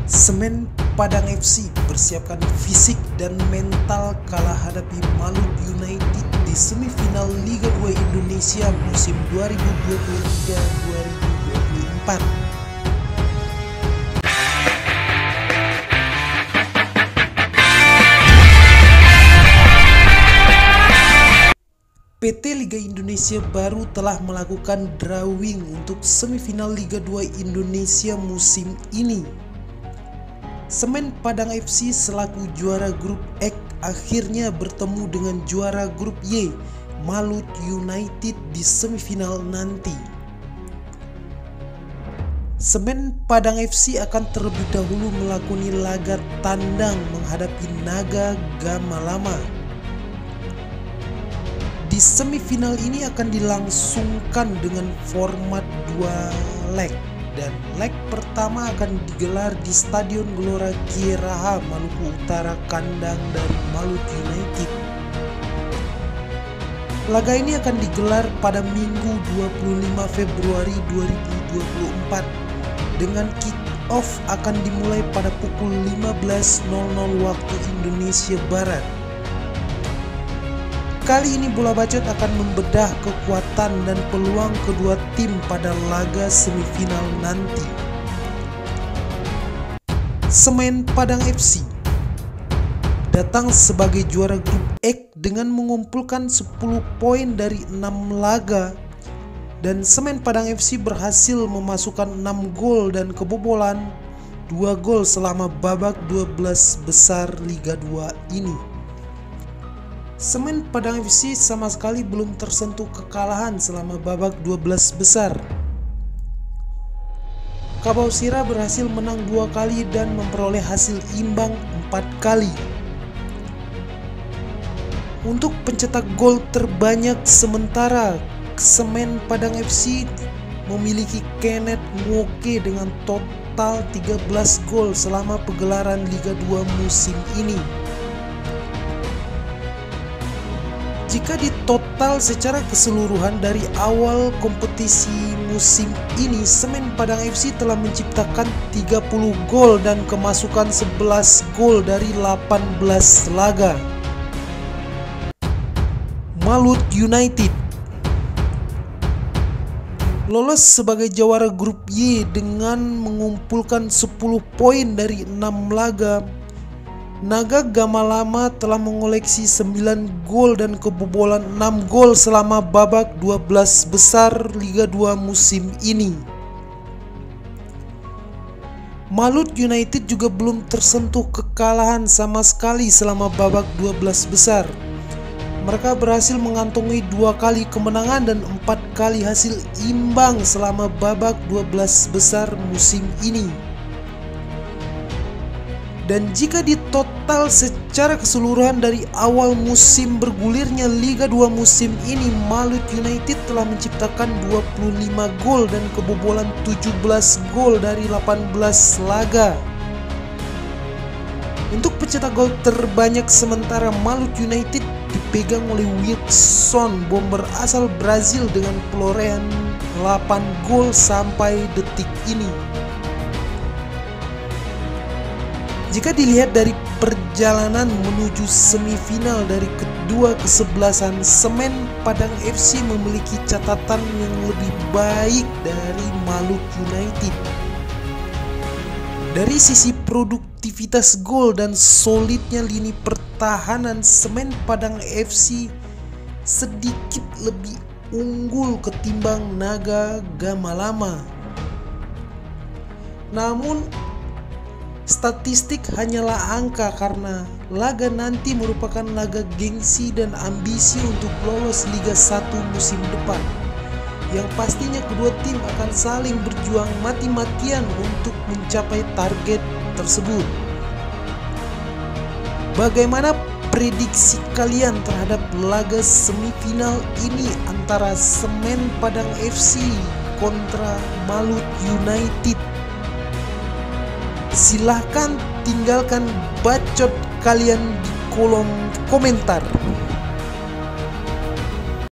Semen Padang FC bersiapkan fisik dan mental kala hadapi Malut United di semifinal Liga 2 Indonesia musim 2023-2024. PT Liga Indonesia baru telah melakukan drawing untuk semifinal Liga 2 Indonesia musim ini. Semen Padang FC selaku juara grup X akhirnya bertemu dengan juara grup Y, Malut United, di semifinal nanti. Semen Padang FC akan terlebih dahulu melakoni laga tandang menghadapi Naga Gamalama. Di semifinal ini akan dilangsungkan dengan format 2 leg, dan leg pertama akan digelar di Stadion Gelora Kieraha, Maluku Utara, kandang dari Malut United. Laga ini akan digelar pada Minggu 25 Februari 2024 dengan kick-off akan dimulai pada pukul 15.00 waktu Indonesia Barat. Kali ini Bola Bacot akan membedah kekuatan dan peluang kedua tim pada laga semifinal nanti. Semen Padang FC datang sebagai juara grup X dengan mengumpulkan 10 poin dari 6 laga, dan Semen Padang FC berhasil memasukkan 6 gol dan kebobolan 2 gol selama babak 12 besar Liga 2 ini. Semen Padang FC sama sekali belum tersentuh kekalahan selama babak 12 besar. Kabau Sira berhasil menang 2 kali dan memperoleh hasil imbang 4 kali. Untuk pencetak gol terbanyak sementara, Semen Padang FC memiliki Kenneth Nwoke dengan total 13 gol selama pegelaran Liga 2 musim ini. Jika ditotal secara keseluruhan dari awal kompetisi musim ini, Semen Padang FC telah menciptakan 30 gol dan kemasukan 11 gol dari 18 laga. Malut United lolos sebagai juara grup Y dengan mengumpulkan 10 poin dari 6 laga. Naga Gamalama telah mengoleksi 9 gol dan kebobolan 6 gol selama babak 12 besar Liga 2 musim ini. Malut United juga belum tersentuh kekalahan sama sekali selama babak 12 besar. Mereka berhasil mengantongi 2 kali kemenangan dan 4 kali hasil imbang selama babak 12 besar musim ini. Dan jika ditotal secara keseluruhan dari awal musim bergulirnya Liga 2 musim ini, Malut United telah menciptakan 25 gol dan kebobolan 17 gol dari 18 laga. Untuk pencetak gol terbanyak sementara, Malut United dipegang oleh Wilson, bomber asal Brazil, dengan perolehan 8 gol sampai detik ini. Jika dilihat dari perjalanan menuju semifinal dari kedua kesebelasan, Semen Padang FC memiliki catatan yang lebih baik dari Malut United. Dari sisi produktivitas gol dan solidnya lini pertahanan, Semen Padang FC sedikit lebih unggul ketimbang Naga Gamalama. Namun statistik hanyalah angka, karena laga nanti merupakan laga gengsi dan ambisi untuk lolos Liga 1 musim depan, yang pastinya kedua tim akan saling berjuang mati-matian untuk mencapai target tersebut. Bagaimana prediksi kalian terhadap laga semifinal ini antara Semen Padang FC kontra Malut United? Silahkan tinggalkan bacot kalian di kolom komentar.